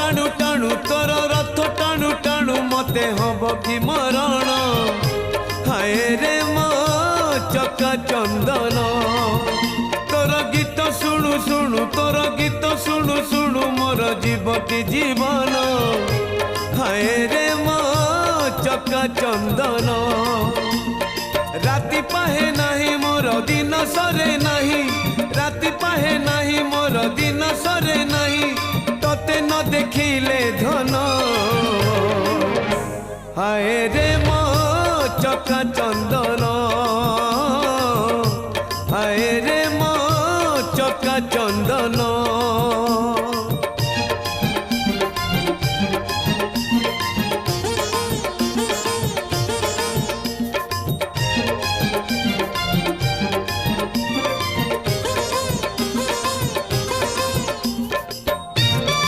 टाणु टाणु तोर रथ टाणु टाणु मते हब कि मरण हाय रे मो चका चंदन तोर गीत शुणु शुणु तोर गीत शुणु शुणु मोर जीव कि जीवन हाय रे मो चका चंदन राति पाहे नाही मोर दिन सरे नाही राति पाहे नाही मोर दिन सरे नाही तोते न देखिले धन हाय रे मो चका